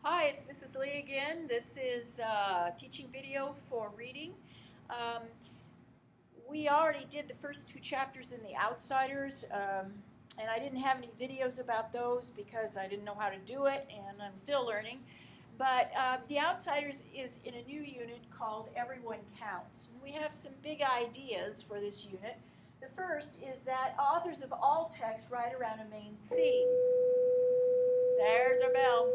Hi, it's Mrs. Lee again. This is a teaching video for reading. Um, we already did the first two chapters in The Outsiders, and I didn't have any videos about those because I didn't know how to do it, and I'm still learning. But The Outsiders is in a new unit called Everyone Counts. And we have some big ideas for this unit. The first is that authors of all texts write around a main theme. There's our bell.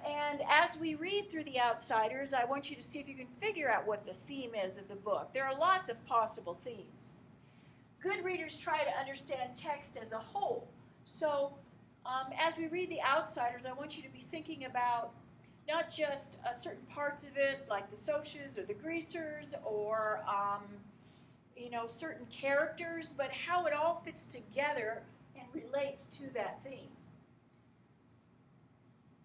And as we read through The Outsiders, I want you to see if you can figure out what the theme is of the book. There are lots of possible themes. Good readers try to understand text as a whole. So as we read The Outsiders, I want you to be thinking about not just certain parts of it, like the Socs or the Greasers, or certain characters, but how it all fits together and relates to that theme.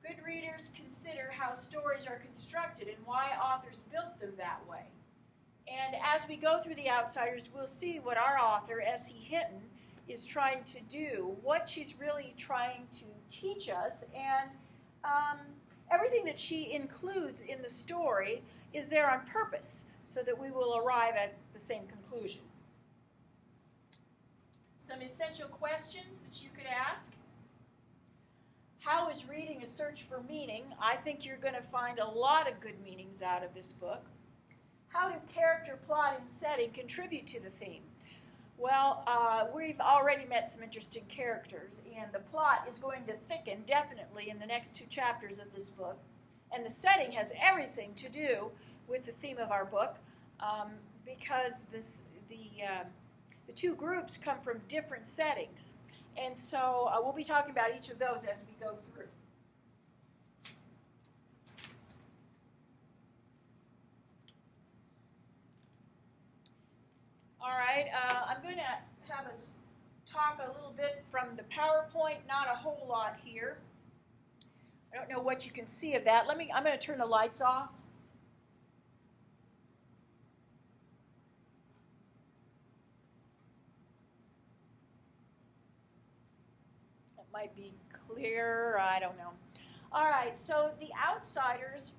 Good readers consider how stories are constructed and why authors built them that way. And as we go through The Outsiders, we'll see what our author, S.E. Hinton, is trying to do, what she's really trying to teach us, and everything that she includes in the story is there on purpose so that we will arrive at the same conclusion. Some essential questions that you could ask. How is reading a search for meaning? I think you're going to find a lot of good meanings out of this book. How do character, plot, and setting contribute to the theme? Well, we've already met some interesting characters, and the plot is going to thicken definitely in the next two chapters of this book. And the setting has everything to do with the theme of our book because the two groups come from different settings. And so we'll be talking about each of those as we go through. All right, I'm going to have us talk a little bit from the PowerPoint, not a whole lot here. I don't know what you can see of that. I'm going to turn the lights off. Might be clear, I don't know. All right, so The Outsiders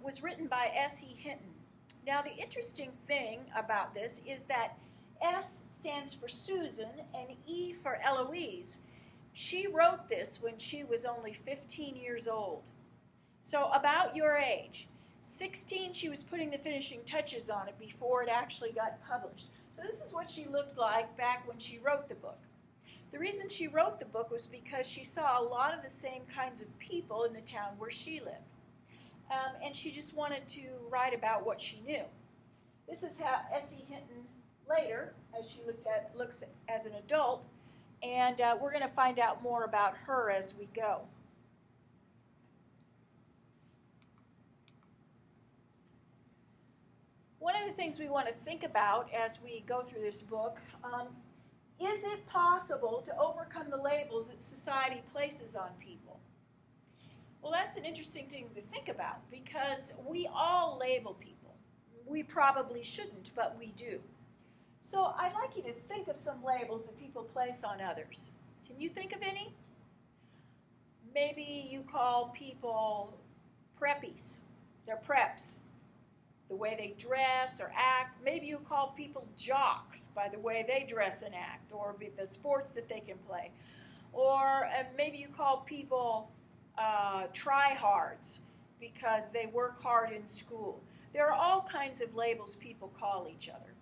was written by S.E. Hinton. Now, the interesting thing about this is that S stands for Susan and E for Eloise. She wrote this when she was only 15 years old. So about your age. 16, she was putting the finishing touches on it before it actually got published. So this is what she looked like back when she wrote the book. The reason she wrote the book was because she saw a lot of the same kinds of people in the town where she lived. And she just wanted to write about what she knew. This is how S.E. Hinton later, as she looks as an adult, and we're going to find out more about her as we go. One of the things we want to think about as we go through this book, is it possible to overcome the labels that society places on people? Well, that's an interesting thing to think about because we all label people. We probably shouldn't, but we do. So I'd like you to think of some labels that people place on others. Can you think of any? Maybe you call people preppies. They're preps. The way they dress or act. Maybe you call people jocks by the way they dress and act, or the sports that they can play. Or maybe you call people tryhards because they work hard in school. There are all kinds of labels people call each other.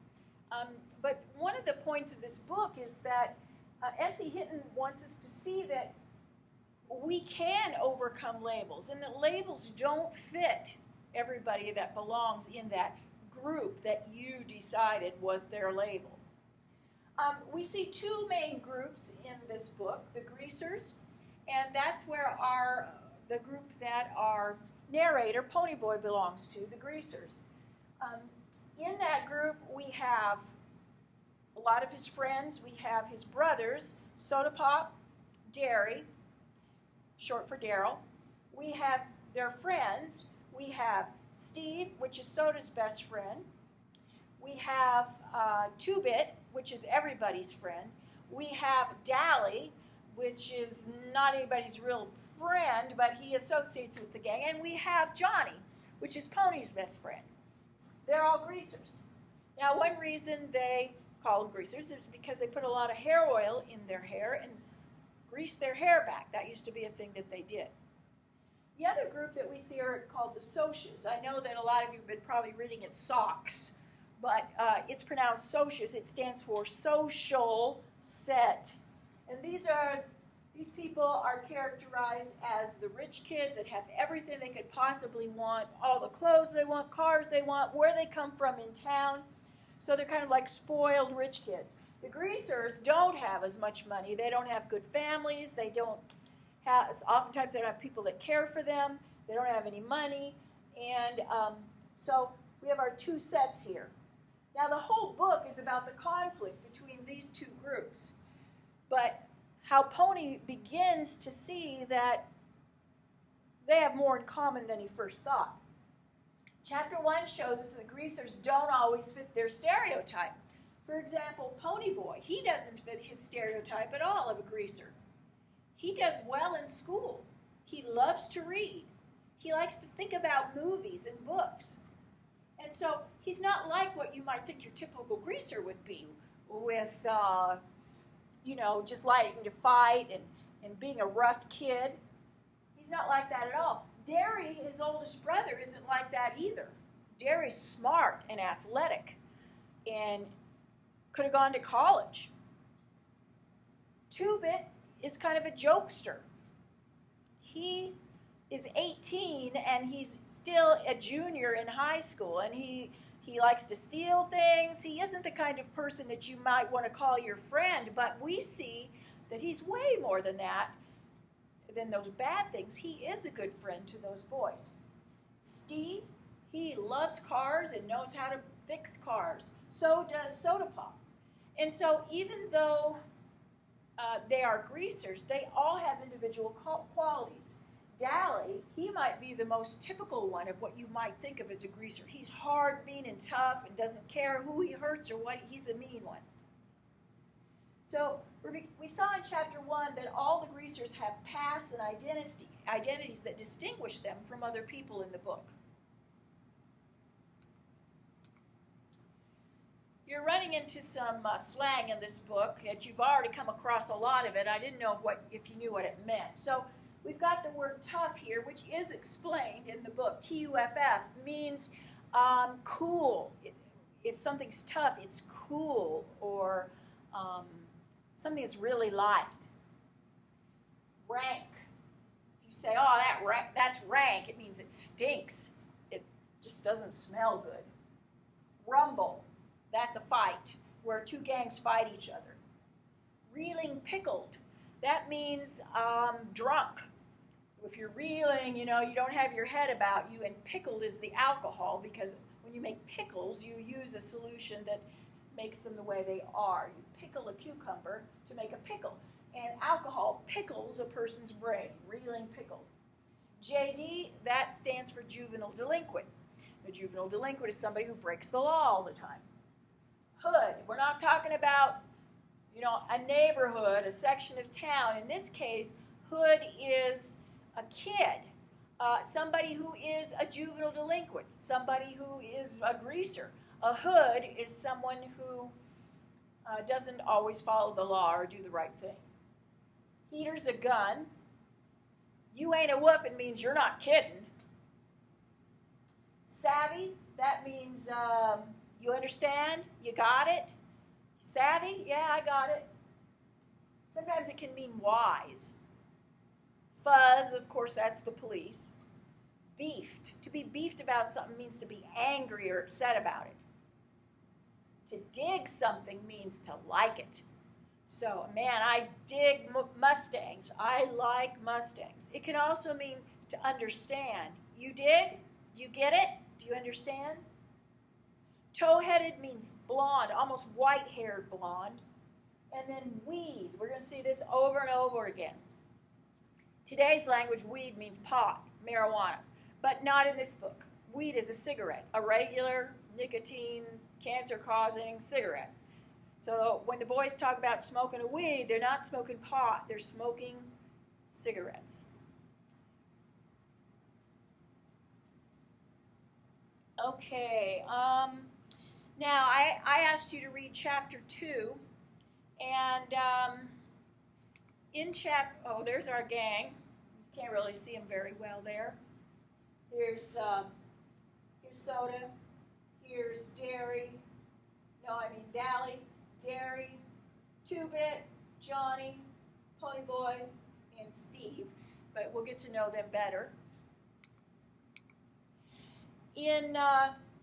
But one of the points of this book is that S.E. Hinton wants us to see that we can overcome labels, and that labels don't fit everybody that belongs in that group that you decided was their label. We see two main groups in this book, the Greasers, and that's where the group that our narrator, Ponyboy, belongs to, the Greasers. In that group, we have a lot of his friends. We have his brothers, Soda Pop, Derry, short for Daryl. We have their friends. We have Steve, which is Soda's best friend. We have Two-Bit, which is everybody's friend. We have Dally, which is not anybody's real friend, but he associates with the gang. And we have Johnny, which is Pony's best friend. They're all greasers. Now, one reason they call them greasers is because they put a lot of hair oil in their hair and grease their hair back. That used to be a thing that they did. The other group that we see are called the Socias. I know that a lot of you have been probably reading it socks, but it's pronounced Socias. It stands for social set. And these people are characterized as the rich kids that have everything they could possibly want, all the clothes they want, cars they want, where they come from in town. So they're kind of like spoiled rich kids. The greasers don't have as much money. They don't have good families. They don't have, oftentimes they don't have people that care for them. They don't have any money. And so we have our two sets here. Now the whole book is about the conflict between these two groups. But how Pony begins to see that they have more in common than he first thought. Chapter 1 shows us that greasers don't always fit their stereotype. For example, Pony Boy, he doesn't fit his stereotype at all of a greaser. He does well in school. He loves to read. He likes to think about movies and books. And so he's not like what you might think your typical greaser would be, with just liking to fight and being a rough kid. He's not like that at all. Derry, his oldest brother, isn't like that either. Derry's smart and athletic and could have gone to college. Two-Bit is kind of a jokester. He is 18 and he's still a junior in high school, and he likes to steal things. He isn't the kind of person that you might want to call your friend, but we see that he's way more than that, than those bad things. He is a good friend to those boys. Steve, he loves cars and knows how to fix cars. So does Soda Pop. And so even though they are greasers, they all have individual qualities. Dally, he might be the most typical one of what you might think of as a greaser. He's hard, mean, and tough and doesn't care who he hurts or what. He's a mean one. So we saw in chapter 1 that all the greasers have pasts and identities that distinguish them from other people in the book. You're running into some slang in this book that you've already come across a lot of it. I didn't know if you knew what it meant. So we've got the word tough here, which is explained in the book. T-U-F-F means cool. If something's tough, it's cool, or something that's really light. Rank. If you say, oh, that's rank, it means it stinks. It just doesn't smell good. Rumble. That's a fight where two gangs fight each other. Reeling pickled. That means drunk. If you're reeling, you don't have your head about you, and pickled is the alcohol, because when you make pickles, you use a solution that makes them the way they are. You pickle a cucumber to make a pickle, and alcohol pickles a person's brain. Reeling pickled. JD, that stands for juvenile delinquent. A juvenile delinquent is somebody who breaks the law all the time. Hood, we're not talking about, a neighborhood, a section of town. In this case, hood is a kid, somebody who is a juvenile delinquent, somebody who is a greaser. A hood is someone who doesn't always follow the law or do the right thing. Heater's a gun. You ain't a woofin' means you're not kidding. Savvy, that means you understand, you got it. Savvy, yeah, I got it. Sometimes it can mean wise. Fuzz, of course, that's the police. Beefed, to be beefed about something means to be angry or upset about it. To dig something means to like it. So, man, I dig Mustangs. I like Mustangs. It can also mean to understand. You dig? Do you get it? Do you understand? Tow-headed means blonde, almost white-haired blonde. And then weed. We're going to see this over and over again. Today's language, weed means pot, marijuana, but not in this book. Weed is a cigarette, a regular nicotine, cancer-causing cigarette. So when the boys talk about smoking a weed, they're not smoking pot, they're smoking cigarettes. Okay, now I asked you to read chapter 2, and oh, there's our gang. You can't really see them very well there. Here's Soda, here's Dally, Derry, Two-Bit, Johnny, Ponyboy, and Steve, but we'll get to know them better. In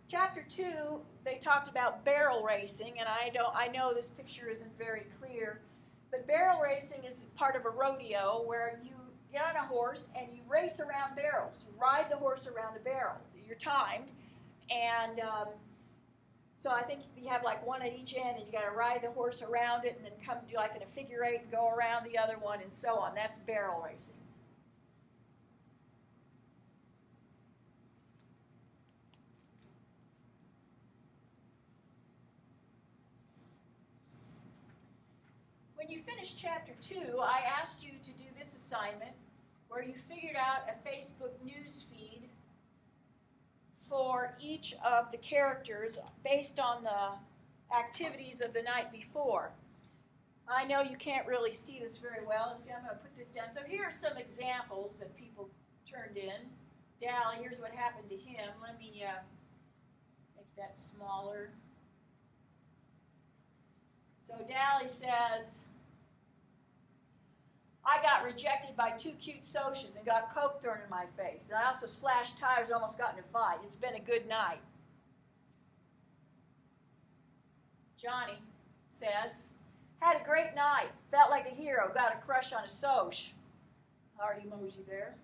chapter 2, they talked about barrel racing, and I know this picture isn't very clear, but barrel racing is part of a rodeo where you get on a horse and you race around barrels. You ride the horse around a barrel. You're timed, and so I think you have like one at each end, and you got to ride the horse around it, and then come do like in a figure 8 and go around the other one, and so on. That's barrel racing. When you finish chapter 2, I asked you to do this assignment where you figured out a Facebook news feed for each of the characters based on the activities of the night before. I know you can't really see this very well. Let's see, I'm going to put this down. So here are some examples that people turned in. Dally, here's what happened to him. Let me make that smaller. So Dally says, I got rejected by 2 cute socias and got coke thrown in my face. And I also slashed tires, almost got in a fight. It's been a good night. Johnny says, had a great night. Felt like a hero. Got a crush on a soc. Heart emoji there.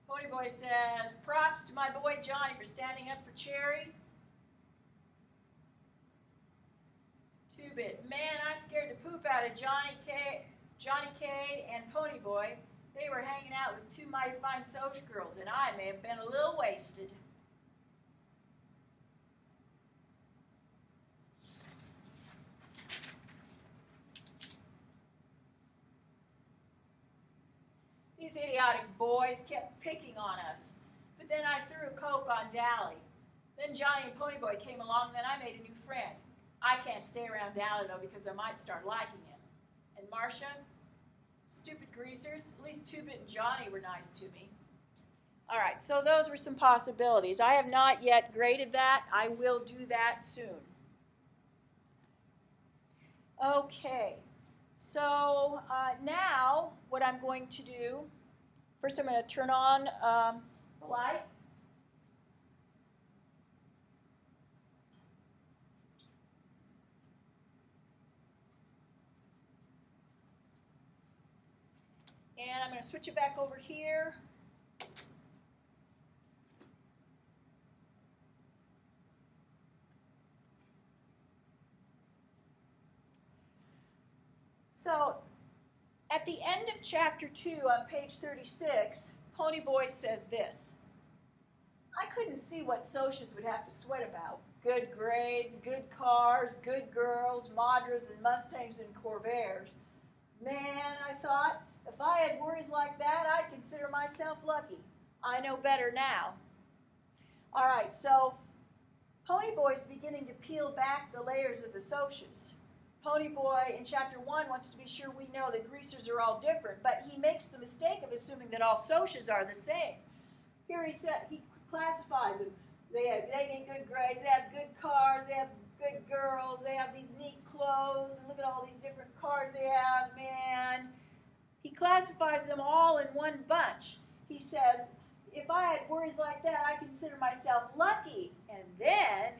Ponyboy says, props to my boy Johnny for standing up for Cherry. Two-Bit, man, I scared the poop out of Johnny K and Ponyboy. They were hanging out with 2 mighty fine soc girls, and I may have been a little wasted. These idiotic boys kept picking on us, but then I threw a coke on Dally. Then Johnny and Ponyboy came along, and then I made a new friend. I can't stay around Dally, though, because I might start liking him. And Marcia? Stupid greasers. At least Two-Bit and Johnny were nice to me. All right, so those were some possibilities. I have not yet graded that. I will do that soon. Okay, so now what I'm going to do, first I'm going to turn on the light. And I'm going to switch it back over here. So, at the end of chapter 2 on page 36, Ponyboy says this. I couldn't see what socias would have to sweat about. Good grades, good cars, good girls, Madras and Mustangs and Corvairs. Man, I thought, if I had worries like that, I'd consider myself lucky. I know better now. All right, so Ponyboy's beginning to peel back the layers of the socias. Ponyboy in chapter 1 wants to be sure we know that greasers are all different, but he makes the mistake of assuming that all socias are the same. Here he classifies them. They get good grades, they have good cars, they have good girls, they have these neat clothes, and look at all these different cars they have, man. He classifies them all in one bunch. He says, if I had worries like that, I consider myself lucky. And then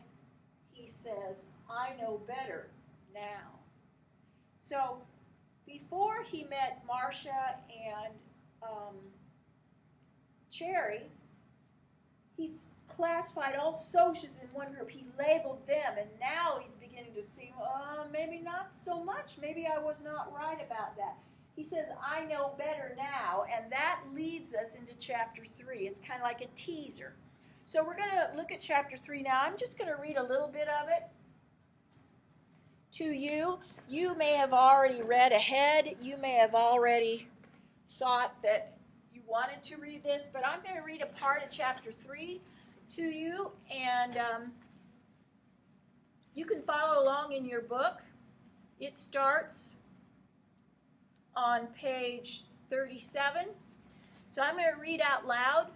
he says, I know better now. So before he met Marcia and Cherry, he classified all socias in one group. He labeled them, and now he's beginning to see, maybe not so much. Maybe I was not right about that. He says, I know better now, and that leads us into chapter 3. It's kind of like a teaser. So we're going to look at chapter 3 now. I'm just going to read a little bit of it to you. You may have already read ahead. You may have already thought that you wanted to read this, but I'm going to read a part of chapter 3 to you, and you can follow along in your book. It starts on page 37. So I'm going to read out loud,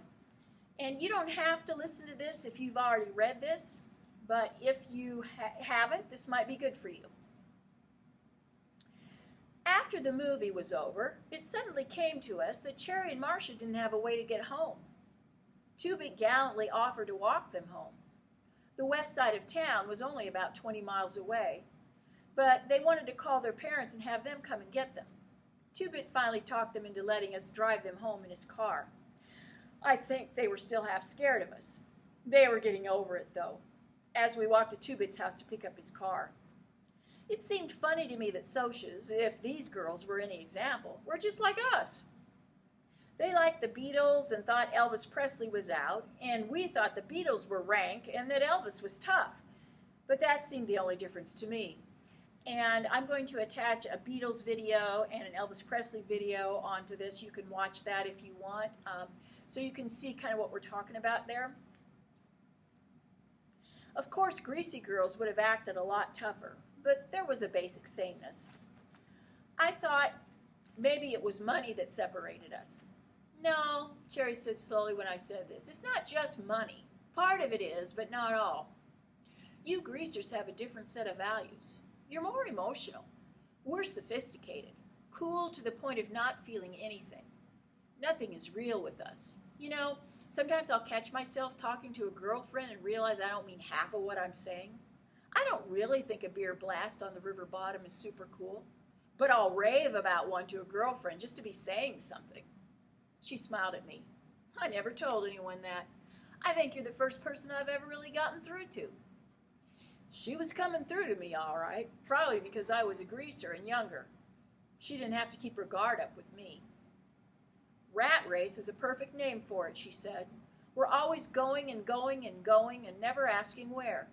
and you don't have to listen to this if you've already read this, but if you haven't, this might be good for you. After the movie was over, it suddenly came to us that Cherry and Marcia didn't have a way to get home. Two-Bit gallantly offered to walk them home. The west side of town was only about 20 miles away, but they wanted to call their parents and have them come and get them. Two-Bit finally talked them into letting us drive them home in his car. I think they were still half scared of us. They were getting over it, though, as we walked to Two-Bit's house to pick up his car. It seemed funny to me that Socs, if these girls were any example, were just like us. They liked the Beatles and thought Elvis Presley was out, and we thought the Beatles were rank and that Elvis was tough. But that seemed the only difference to me. And I'm going to attach a Beatles video and an Elvis Presley video onto this. You can watch that if you want, so you can see kind of what we're talking about there. Of course, Greasy Girls would have acted a lot tougher, but there was a basic sameness. I thought maybe it was money that separated us. No, Cherry said slowly when I said this. It's not just money. Part of it is, but not all. You greasers have a different set of values. You're more emotional. We're sophisticated, cool to the point of not feeling anything. Nothing is real with us. You know, sometimes I'll catch myself talking to a girlfriend and realize I don't mean half of what I'm saying. I don't really think a beer blast on the river bottom is super cool, but I'll rave about one to a girlfriend just to be saying something. She smiled at me. I never told anyone that. I think you're the first person I've ever really gotten through to. She was coming through to me, all right, probably because I was a greaser and younger. She didn't have to keep her guard up with me. Rat race is a perfect name for it, she said. We're always going and going and going and never asking where.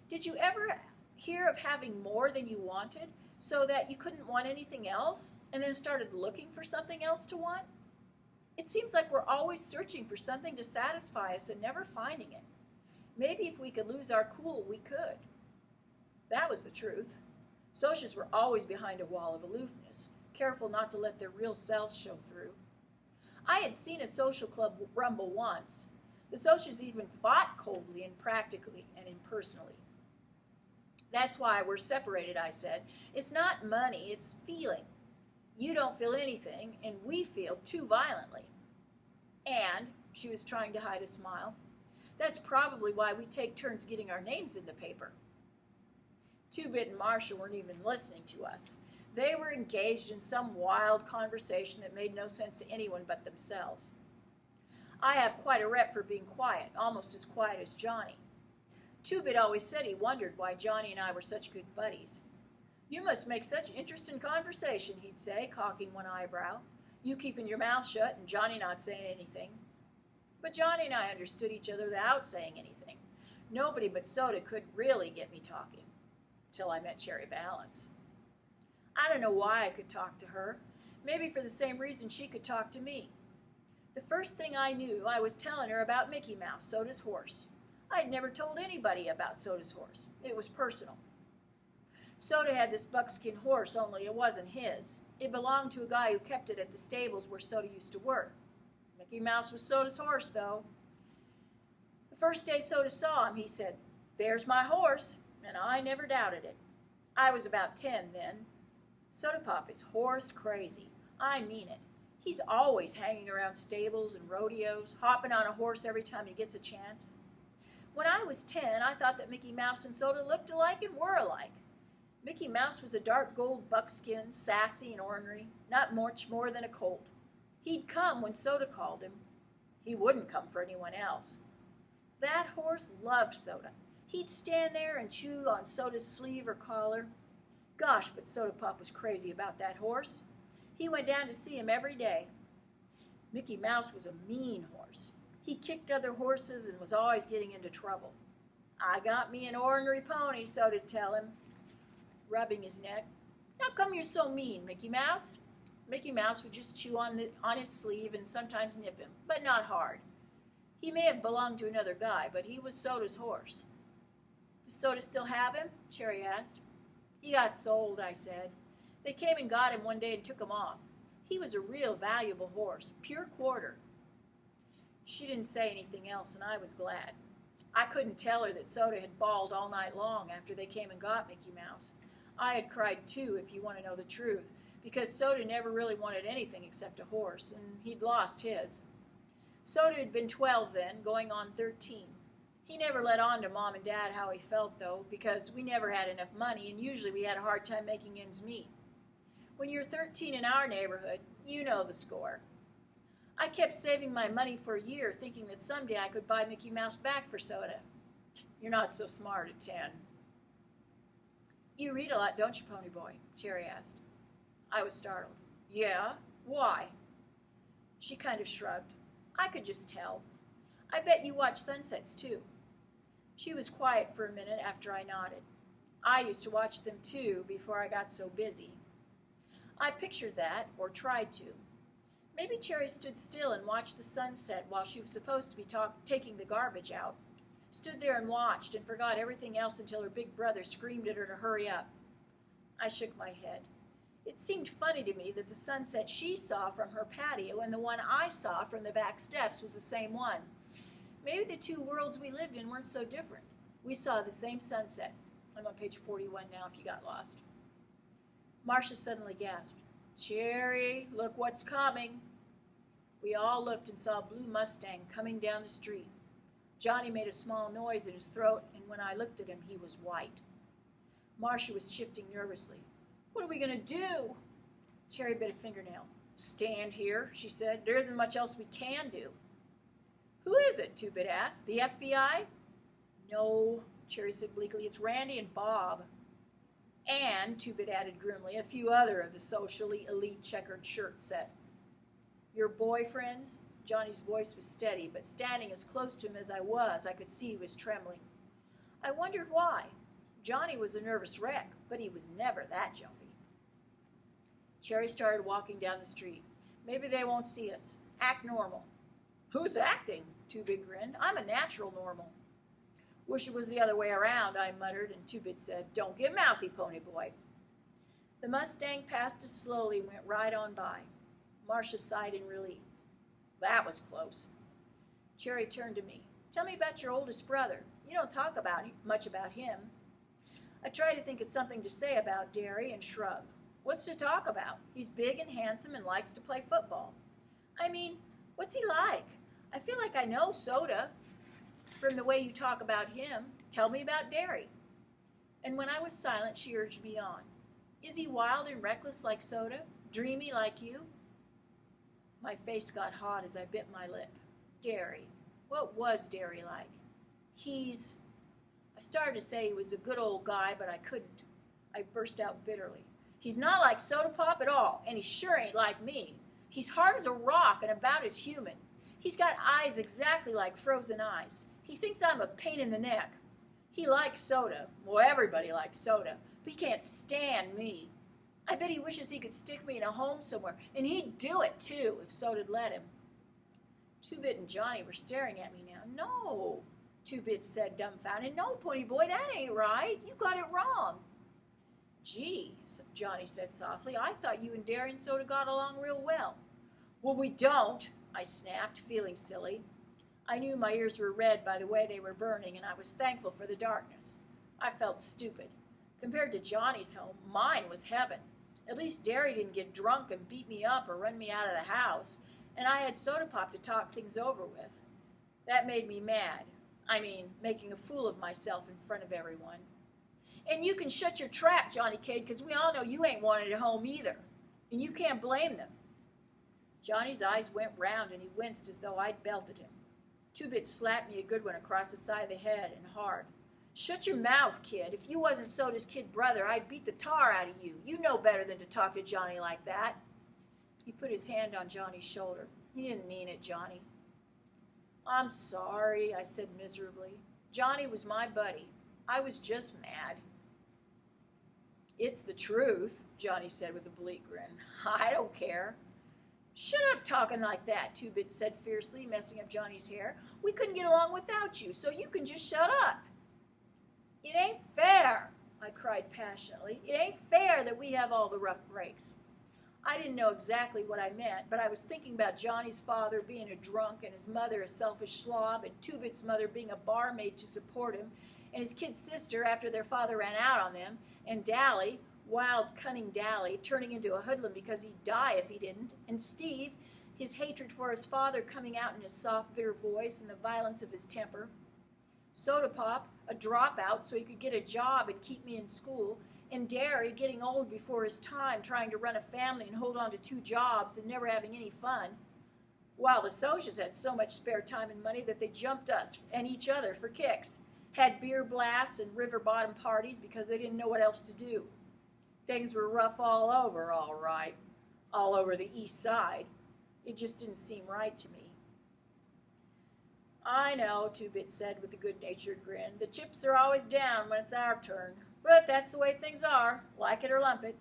Did you ever hear of having more than you wanted so that you couldn't want anything else and then started looking for something else to want? It seems like we're always searching for something to satisfy us and never finding it. Maybe if we could lose our cool, we could. That was the truth. Socs were always behind a wall of aloofness, careful not to let their real selves show through. I had seen a social club rumble once. The Socs even fought coldly and practically and impersonally. That's why we're separated, I said. It's not money, it's feeling. You don't feel anything, and we feel too violently. And, she was trying to hide a smile, that's probably why we take turns getting our names in the paper. Two-Bit and Marcia weren't even listening to us. They were engaged in some wild conversation that made no sense to anyone but themselves. I have quite a rep for being quiet, almost as quiet as Johnny. Two-Bit always said he wondered why Johnny and I were such good buddies. You must make such interesting conversation, he'd say, cocking one eyebrow. You keeping your mouth shut and Johnny not saying anything. But Johnny and I understood each other without saying anything. Nobody but Soda could really get me talking, till I met Cherry Valance. I don't know why I could talk to her. Maybe for the same reason she could talk to me. The first thing I knew, I was telling her about Mickey Mouse, Soda's horse. I had never told anybody about Soda's horse. It was personal. Soda had this buckskin horse, only it wasn't his. It belonged to a guy who kept it at the stables where Soda used to work. Mickey Mouse was Soda's horse, though. The first day Soda saw him, he said, "There's my horse," and I never doubted it. I was about 10 then. Soda Pop is horse crazy. I mean it. He's always hanging around stables and rodeos, hopping on a horse every time he gets a chance. When I was 10, I thought that Mickey Mouse and Soda looked alike and were alike. Mickey Mouse was a dark gold buckskin, sassy and ornery, not much more than a colt. He'd come when Soda called him. He wouldn't come for anyone else. That horse loved Soda. He'd stand there and chew on Soda's sleeve or collar. Gosh, but Soda Pop was crazy about that horse. He went down to see him every day. Mickey Mouse was a mean horse. He kicked other horses and was always getting into trouble. I got me an ornery pony, Soda'd tell him, rubbing his neck. How come you're so mean, Mickey Mouse? Mickey Mouse would just chew on his sleeve and sometimes nip him, but not hard. He may have belonged to another guy, but he was Soda's horse. Does Soda still have him? Cherry asked. He got sold, I said. They came and got him one day and took him off. He was a real valuable horse, pure quarter. She didn't say anything else, and I was glad. I couldn't tell her that Soda had bawled all night long after they came and got Mickey Mouse. I had cried too, if you want to know the truth, because Soda never really wanted anything except a horse, and he'd lost his. Soda had been 12 then, going on 13. He never let on to Mom and Dad how he felt, though, because we never had enough money, and usually we had a hard time making ends meet. When you're 13 in our neighborhood, you know the score. I kept saving my money for a year, thinking that someday I could buy Mickey Mouse back for Soda. You're not so smart at 10. You read a lot, don't you, Pony Boy? Cherry asked. I was startled. Yeah? Why? She kind of shrugged. I could just tell. I bet you watch sunsets, too. She was quiet for a minute after I nodded. I used to watch them, too, before I got so busy. I pictured that, or tried to. Maybe Cherry stood still and watched the sunset while she was supposed to be taking the garbage out. Stood there and watched and forgot everything else until her big brother screamed at her to hurry up. I shook my head. It seemed funny to me that the sunset she saw from her patio and the one I saw from the back steps was the same one. Maybe the two worlds we lived in weren't so different. We saw the same sunset. I'm on page 41 now if you got lost. Marcia suddenly gasped. Cherry, look what's coming. We all looked and saw a blue Mustang coming down the street. Johnny made a small noise in his throat, and when I looked at him, he was white. Marcia was shifting nervously. What are we going to do? Cherry bit a fingernail. Stand here, she said. There isn't much else we can do. Who is it? Two-Bit asked. The FBI? No, Cherry said bleakly. It's Randy and Bob. And, Two-Bit added grimly, a few other of the socially elite checkered shirt set. Your boyfriends? Johnny's voice was steady, but standing as close to him as I was, I could see he was trembling. I wondered why. Johnny was a nervous wreck, but he was never that jumpy. Cherry started walking down the street. Maybe they won't see us. Act normal. Who's acting? Two-Bit grinned. I'm a natural normal. Wish it was the other way around, I muttered, and Two-Bit said, Don't get mouthy, Pony Boy. The Mustang passed us slowly and went right on by. Marcia sighed in relief. That was close. Cherry turned to me. Tell me about your oldest brother. You don't talk much about him. I tried to think of something to say about Derry and shrugged. What's to talk about? He's big and handsome and likes to play football. I mean, what's he like? I feel like I know Soda from the way you talk about him. Tell me about Derry. And when I was silent, she urged me on. Is he wild and reckless like Soda? Dreamy like you? My face got hot as I bit my lip. Derry. What was Derry like? I started to say he was a good old guy, but I couldn't. I burst out bitterly. He's not like Soda Pop at all, and he sure ain't like me. He's hard as a rock and about as human. He's got eyes exactly like frozen ice. He thinks I'm a pain in the neck. He likes Soda. Well, everybody likes Soda, but he can't stand me. I bet he wishes he could stick me in a home somewhere, and he'd do it, too, if Soda'd let him. Two-Bit and Johnny were staring at me now. No, Two-Bit said, dumbfounded. No, Pony Boy, that ain't right. You got it wrong. Gee, Johnny said softly, I thought you and Derry and Soda got along real well. Well, we don't, I snapped, feeling silly. I knew my ears were red by the way they were burning, and I was thankful for the darkness. I felt stupid. Compared to Johnny's home, mine was heaven. At least Derry didn't get drunk and beat me up or run me out of the house, and I had Soda Pop to talk things over with. That made me mad. I mean, making a fool of myself in front of everyone. And you can shut your trap, Johnny Cade, because we all know you ain't wanted at home either, and you can't blame them. Johnny's eyes went round, and he winced as though I'd belted him. Two-Bit slapped me a good one across the side of the head, and hard. Shut your mouth, kid. If you wasn't Soda's kid brother, I'd beat the tar out of you. You know better than to talk to Johnny like that. He put his hand on Johnny's shoulder. He didn't mean it, Johnny. I'm sorry, I said miserably. Johnny was my buddy. I was just mad. It's the truth, Johnny said with a bleak grin. I don't care. Shut up talking like that, Two-Bit said fiercely, messing up Johnny's hair. We couldn't get along without you, so you can just shut up. It ain't fair, I cried passionately. It ain't fair that we have all the rough breaks. I didn't know exactly what I meant, but I was thinking about Johnny's father being a drunk and his mother a selfish slob and Two-Bit's mother being a barmaid to support him and his kid sister after their father ran out on them and Dally, wild, cunning Dally, turning into a hoodlum because he'd die if he didn't, and Steve, his hatred for his father coming out in his soft, bitter voice and the violence of his temper. Soda Pop, a dropout so he could get a job and keep me in school, and Derry getting old before his time, trying to run a family and hold on to 2 jobs and never having any fun, while the Socias had so much spare time and money that they jumped us and each other for kicks, had beer blasts and river bottom parties because they didn't know what else to do. Things were rough all over, all right, all over the east side. It just didn't seem right to me. I know, Two-Bit said with a good-natured grin. The chips are always down when it's our turn. But that's the way things are, like it or lump it.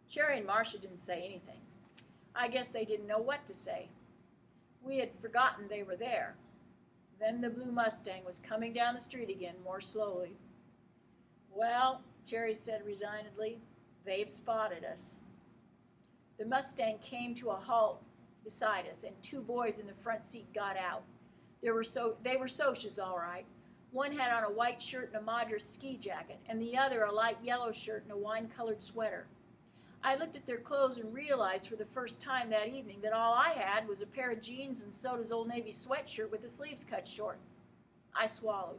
Cherry and Marcia didn't say anything. I guess they didn't know what to say. We had forgotten they were there. Then the blue Mustang was coming down the street again, more slowly. Well, Cherry said resignedly, they've spotted us. The Mustang came to a halt beside us, and 2 boys in the front seat got out. They were Socias, all right. One had on a white shirt and a Madras ski jacket, and the other a light yellow shirt and a wine-colored sweater. I looked at their clothes and realized for the first time that evening that all I had was a pair of jeans and Soda's Old Navy sweatshirt with the sleeves cut short. I swallowed.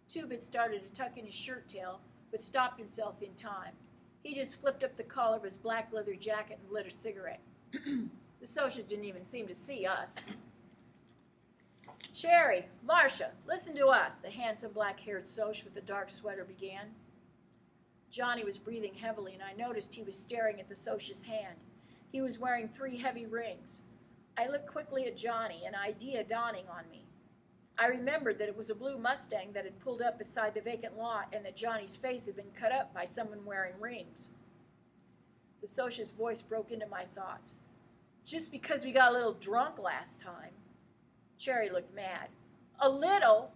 Two-Bit started to tuck in his shirt tail, but stopped himself in time. He just flipped up the collar of his black leather jacket and lit a cigarette. The Socias didn't even seem to see us. Cherry, Marcia, listen to us, the handsome black-haired Soc with the dark sweater began. Johnny was breathing heavily, and I noticed he was staring at the Socia's hand. He was wearing 3 heavy rings. I looked quickly at Johnny, an idea dawning on me. I remembered that it was a blue Mustang that had pulled up beside the vacant lot and that Johnny's face had been cut up by someone wearing rings. The Socia's voice broke into my thoughts. It's just because we got a little drunk last time. Cherry looked mad. A little?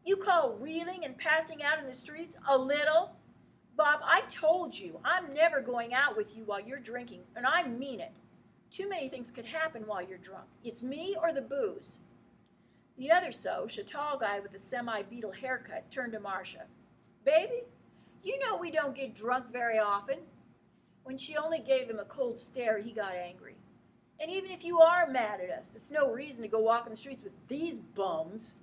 You call reeling and passing out in the streets a little? Bob, I told you, I'm never going out with you while you're drinking, and I mean it. Too many things could happen while you're drunk. It's me or the booze. The other Soc, a tall guy with a semi-beetle haircut, turned to Marcia. Baby, you know we don't get drunk very often. When she only gave him a cold stare, he got angry. And even if you are mad at us, it's no reason to go walking the streets with these bums.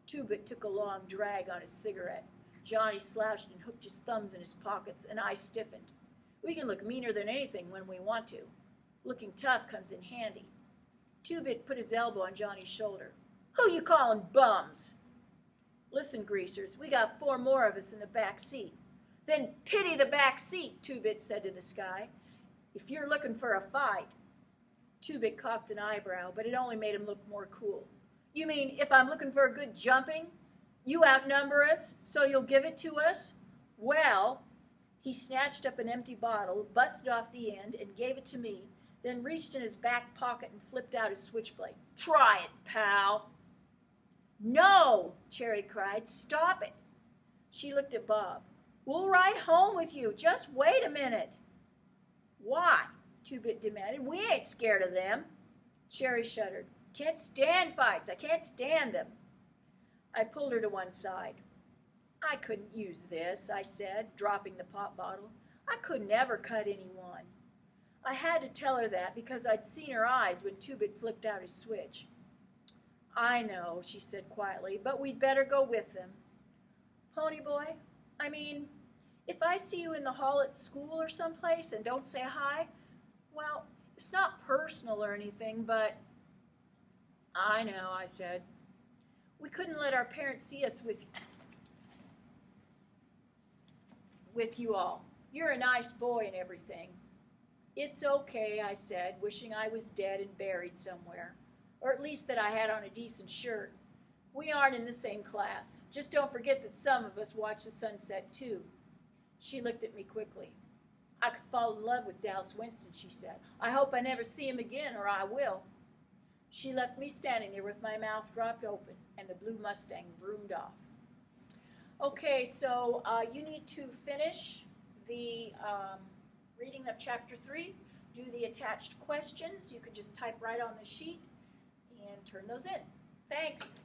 Two-Bit took a long drag on his cigarette. Johnny slouched and hooked his thumbs in his pockets, and I stiffened. We can look meaner than anything when we want to. Looking tough comes in handy. Two-Bit put his elbow on Johnny's shoulder. Who you calling bums? Listen, greasers, we got 4 more of us in the back seat. Then pity the back seat, Two-Bit said to the sky. If you're looking for a fight. Two-Bit cocked an eyebrow, but it only made him look more cool. You mean if I'm looking for a good jumping? You outnumber us, so you'll give it to us? Well, he snatched up an empty bottle, busted off the end, and gave it to me, then reached in his back pocket and flipped out his switchblade. Try it, pal. No, Cherry cried. Stop it. She looked at Bob. We'll ride home with you. Just wait a minute. Why? Two-Bit demanded. We ain't scared of them. Cherry shuddered. Can't stand fights. I can't stand them. I pulled her to one side. I couldn't use this, I said, dropping the pop bottle. I could never cut anyone. I had to tell her that because I'd seen her eyes when Two-Bit flicked out his switch. I know, she said quietly, but we'd better go with them. Pony boy, I mean, if I see you in the hall at school or someplace and don't say hi, well, it's not personal or anything, but... I know, I said. We couldn't let our parents see us with you all. You're a nice boy and everything. It's okay, I said, wishing I was dead and buried somewhere. Or at least that I had on a decent shirt. We aren't in the same class. Just don't forget that some of us watch the sunset, too. She looked at me quickly. I could fall in love with Dallas Winston, she said. I hope I never see him again, or I will. She left me standing there with my mouth dropped open, and the blue Mustang vroomed off. Okay, so you need to finish the reading of Chapter 3. Do the attached questions. You can just type right on the sheet and turn those in. Thanks.